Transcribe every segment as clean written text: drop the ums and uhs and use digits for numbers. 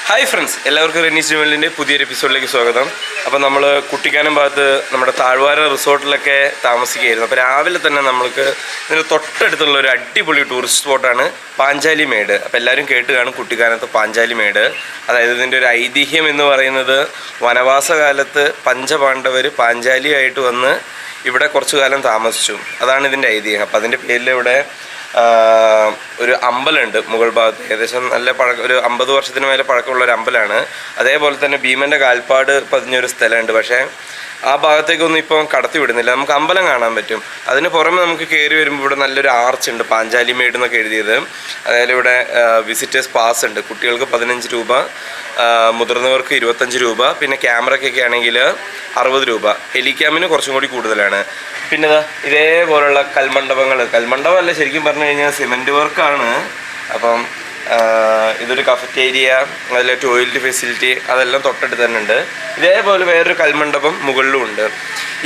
Hi friends, എല്ലാവർക്കും റെനീസ് ജുവലിൻ്റെ പുതിയൊരു എപ്പിസോഡിലേക്ക് സ്വാഗതം. അപ്പോൾ നമ്മൾ കുട്ടിക്കാനം ഭാഗത്ത് നമ്മുടെ താഴ്വാര റിസോർട്ടിലൊക്കെ താമസിക്കുകയായിരുന്നു. അപ്പോൾ രാവിലെ തന്നെ നമ്മൾക്ക് ഇതിന് തൊട്ടടുത്തുള്ള ഒരു അടിപൊളി ടൂറിസ്റ്റ് സ്പോട്ടാണ് പാഞ്ചാലി മേട്. അപ്പോൾ എല്ലാവരും കേട്ട് കാണും കുട്ടിക്കാനത്ത് പാഞ്ചാലി മേട്. അതായത് ഇതിൻ്റെ ഒരു ഐതിഹ്യം എന്ന് പറയുന്നത് വനവാസകാലത്ത് പഞ്ചപാണ്ഡവർ പാഞ്ചാലിയായിട്ട് വന്ന് ഇവിടെ കുറച്ചു കാലം താമസിച്ചു. അതാണ് ഇതിൻ്റെ ഐതിഹ്യം. അപ്പോൾ അതിൻ്റെ പേരിൽ ഇവിടെ ഒരു അമ്പലമുണ്ട് മുകൾ ഭാഗത്ത്. ഏകദേശം നല്ല ഒരു 50 വർഷത്തിന് മേലെ പഴക്കമുള്ള ഒരു അമ്പലമാണ്. അതേപോലെ തന്നെ ഭീമൻ്റെ കാൽപ്പാട് പതിഞ്ഞൊരു സ്ഥലമുണ്ട്. പക്ഷേ ആ ഭാഗത്തേക്കൊന്നും ഇപ്പം കടത്തി വിടുന്നില്ല. നമുക്ക് അമ്പലം കാണാൻ പറ്റും. അതിന് പുറമെ നമുക്ക് കയറി വരുമ്പോൾ ഇവിടെ നല്ലൊരു ആർച്ച് ഉണ്ട്, പാഞ്ചാലി മേട് എന്നൊക്കെ എഴുതിയത്. അതായത് ഇവിടെ വിസിറ്റേഴ്സ് പാസ് ഉണ്ട്. കുട്ടികൾക്ക് 15 രൂപ, മുതിർന്നവർക്ക് 25 രൂപ, പിന്നെ ക്യാമറയ്ക്കൊക്കെ ആണെങ്കിൽ 60 രൂപ. ഹെലിക്യാമിന് കുറച്ചും കൂടി കൂടുതലാണ്. പിന്നെ ഇതേപോലുള്ള കൽമണ്ഡപമല്ല, ശരിക്കും പറഞ്ഞു കഴിഞ്ഞാൽ സിമെൻറ്റ് വർക്കാണ്. അപ്പം ഇതൊരു കഫറ്റേരിയ, അതിലെ ടോയ്ലറ്റ് ഫെസിലിറ്റി അതെല്ലാം തൊട്ടടുത്ത് തന്നെ ഉണ്ട്. ഇതേപോലെ വേറൊരു കൽമണ്ഡപം മുകളിലും ഉണ്ട്.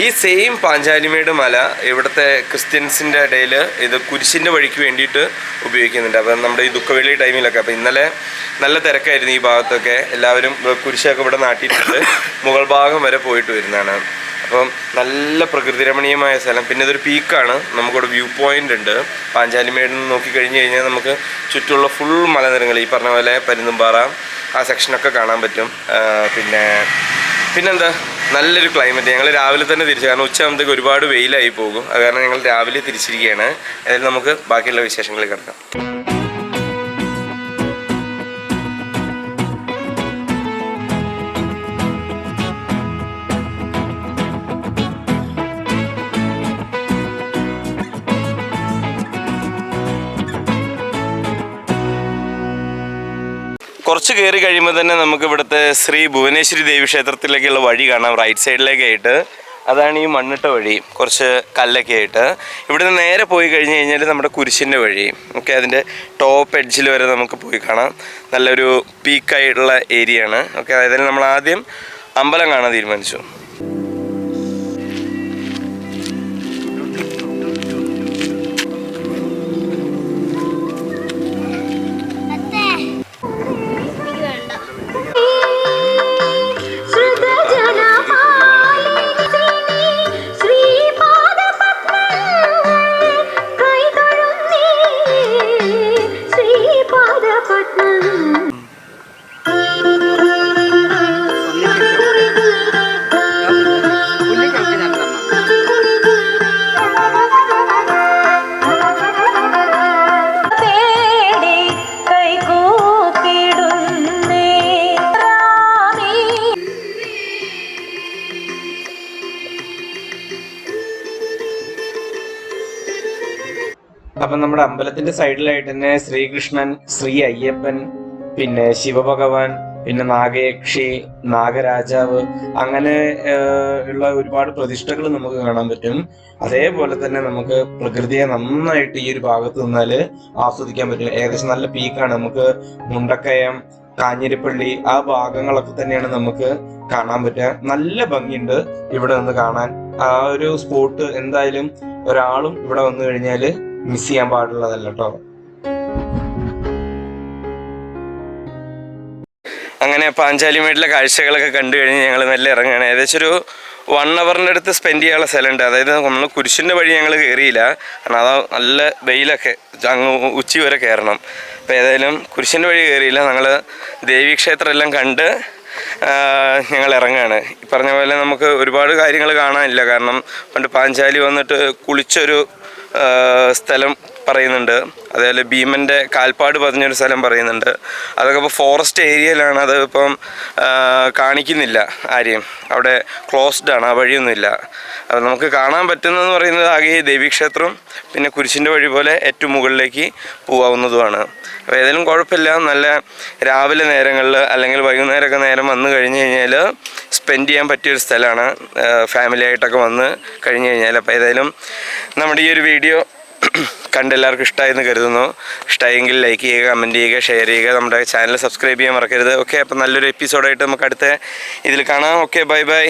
ഈ സെയിം പാഞ്ചാലിമേട് മല ഇവിടുത്തെ ക്രിസ്ത്യൻസിൻ്റെ ഇടയിൽ ഇത് കുരിശിൻ്റെ വഴിക്ക് വേണ്ടിയിട്ട് ഉപയോഗിക്കുന്നുണ്ട്. അപ്പം നമ്മുടെ ഈ ദുഃഖവെള്ളി ടൈമിലൊക്കെ, അപ്പോൾ ഇന്നലെ നല്ല തിരക്കായിരുന്നു ഈ ഭാഗത്തൊക്കെ. എല്ലാവരും കുരിശൊക്കെ ഇവിടെ നാട്ടിയിട്ടുണ്ട്. മുകൾ ഭാഗം വരെ പോയിട്ട് വരുന്നതാണ്. അപ്പം നല്ല പ്രകൃതി രമണീയമായ സ്ഥലം. പിന്നെ ഇതൊരു പീക്കാണ്. നമുക്കിവിടെ വ്യൂ പോയിൻ്റ് ഉണ്ട്. പാഞ്ചാലിമേടിൽ നിന്ന് നോക്കിക്കഴിഞ്ഞ് കഴിഞ്ഞാൽ നമുക്ക് ചുറ്റുമുള്ള ഫുൾ മലനിരകൾ, ഈ പറഞ്ഞ പോലെ പരുന്തുംപാറ ആ സെക്ഷനൊക്കെ കാണാൻ പറ്റും. പിന്നെന്താ നല്ലൊരു ക്ലൈമറ്റ്. ഞങ്ങൾ രാവിലെ തന്നെ തിരിച്ചു, കാരണം ഉച്ചയാകുമ്പോഴത്തേക്ക് ഒരുപാട് വെയിലായി പോകും. അത് കാരണം ഞങ്ങൾ രാവിലെ തിരിച്ചിരിക്കുകയാണ്. അതായത് നമുക്ക് ബാക്കിയുള്ള വിശേഷങ്ങളിൽ കിടക്കാം. കുറച്ച് കയറി കഴിയുമ്പോൾ തന്നെ നമുക്ക് ഇവിടുത്തെ ശ്രീ ഭുവനേശ്വരി ദേവി ക്ഷേത്രത്തിലേക്കുള്ള വഴി കാണാം. റൈറ്റ് സൈഡിലേക്കായിട്ട് അതാണ് ഈ മണ്ണിട്ട വഴി, കുറച്ച് കല്ലൊക്കെ ആയിട്ട്. ഇവിടുന്ന് നേരെ പോയി കഴിഞ്ഞ് കഴിഞ്ഞാൽ നമ്മുടെ കുരിശിൻ്റെ വഴി. ഓക്കെ, അതിൻ്റെ ടോപ്പ് എഡ്ജിൽ വരെ നമുക്ക് പോയി കാണാം. നല്ലൊരു പീക്കായിട്ടുള്ള ഏരിയ ആണ്. ഓക്കെ, അതായത് നമ്മൾ ആദ്യം അമ്പലം കാണാൻ തീരുമാനിച്ചു. അപ്പം നമ്മുടെ അമ്പലത്തിന്റെ സൈഡിലായിട്ട് തന്നെ ശ്രീകൃഷ്ണൻ, ശ്രീ അയ്യപ്പൻ, പിന്നെ ശിവഭഗവാൻ, പിന്നെ നാഗയക്ഷി, നാഗരാജാവ്, അങ്ങനെ ഉള്ള ഒരുപാട് പ്രതിഷ്ഠകൾ നമുക്ക് കാണാൻ പറ്റും. അതേപോലെ തന്നെ നമുക്ക് പ്രകൃതിയെ നന്നായിട്ട് ഈ ഒരു ഭാഗത്ത് നിന്നാൽ ആസ്വദിക്കാൻ പറ്റും. ഏകദേശം നല്ല പീക്കാണ്. നമുക്ക് മുണ്ടക്കയം, കാഞ്ഞിരപ്പള്ളി ആ ഭാഗങ്ങളൊക്കെ തന്നെയാണ് നമുക്ക് കാണാൻ പറ്റുക. നല്ല ഭംഗിയുണ്ട് ഇവിടെ നിന്ന് കാണാൻ. ആ ഒരു സ്പോട്ട് എന്തായാലും ഒരാളും ഇവിടെ വന്നു കഴിഞ്ഞാൽ മിസ് ചെയ്യാൻ പാടുള്ളതല്ല കേട്ടോ. അങ്ങനെ പാഞ്ചാലിമേട്ടിലെ കാഴ്ചകളൊക്കെ കണ്ടു കഴിഞ്ഞ് ഞങ്ങൾ നല്ല ഇറങ്ങുകയാണ്. ഏകദേശം ഒരു 1 hourൻ്റെ അടുത്ത് സ്പെൻഡ് ചെയ്യാനുള്ള സ്ഥലമുണ്ട്. അതായത് നമ്മൾ കുരിശിൻ്റെ വഴി ഞങ്ങൾ കയറിയില്ല, കാരണം അതാ നല്ല വെയിലൊക്കെ, അങ്ങ് ഉച്ച വരെ കയറണം. അപ്പോൾ ഏതായാലും കുരിശിൻ്റെ വഴി കയറിയില്ല. ഞങ്ങൾ ദേവീക്ഷേത്രം എല്ലാം കണ്ട് ഞങ്ങൾ ഇറങ്ങുകയാണ്. ഈ പറഞ്ഞ പോലെ നമുക്ക് ഒരുപാട് കാര്യങ്ങൾ കാണാനില്ല, കാരണം പണ്ട് പാഞ്ചാലി വന്നിട്ട് കുളിച്ചൊരു സ്ഥലം പറയുന്നുണ്ട്. അതേപോലെ ഭീമൻ്റെ കാൽപ്പാട് പതിഞ്ഞൊരു സ്ഥലം പറയുന്നുണ്ട്. അതൊക്കെ ഇപ്പോൾ ഫോറസ്റ്റ് ഏരിയയിലാണ്. അത് ഇപ്പം കാണിക്കുന്നില്ല ആരെയും. അവിടെ ക്ലോസ്ഡ് ആണ്, ആ വഴിയൊന്നുമില്ല. അത് നമുക്ക് കാണാൻ പറ്റുന്നതെന്ന് പറയുന്നത് ആകെ ദേവീക്ഷേത്രം, പിന്നെ കുരിശിൻ്റെ വഴി പോലെ ഏറ്റവും മുകളിലേക്ക് പോകാവുന്നതുമാണ്. അപ്പോൾ ഏതായാലും കുഴപ്പമില്ല. നല്ല രാവിലെ നേരങ്ങളിൽ അല്ലെങ്കിൽ വൈകുന്നേരമൊക്കെ നേരം വന്നു കഴിഞ്ഞ് കഴിഞ്ഞാൽ സ്പെൻഡ് ചെയ്യാൻ പറ്റിയൊരു സ്ഥലമാണ്, ഫാമിലി ആയിട്ടൊക്കെ വന്ന് കഴിഞ്ഞ് കഴിഞ്ഞാൽ. അപ്പോൾ ഏതായാലും നമ്മുടെ ഈ ഒരു വീഡിയോ കണ്ട് എല്ലാവർക്കും ഇഷ്ടമായെന്ന് കരുതുന്നു. ഇഷ്ടമായെങ്കിൽ ലൈക്ക് ചെയ്യുക, കമൻറ്റ് ചെയ്യുക, ഷെയർ ചെയ്യുക. നമ്മുടെ ചാനൽ സബ്സ്ക്രൈബ് ചെയ്യാൻ മറക്കരുത്. ഓക്കെ, അപ്പോൾ നല്ലൊരു എപ്പിസോഡായിട്ട് നമുക്ക് അടുത്ത ഇതിൽ കാണാം. Okay, bye bye.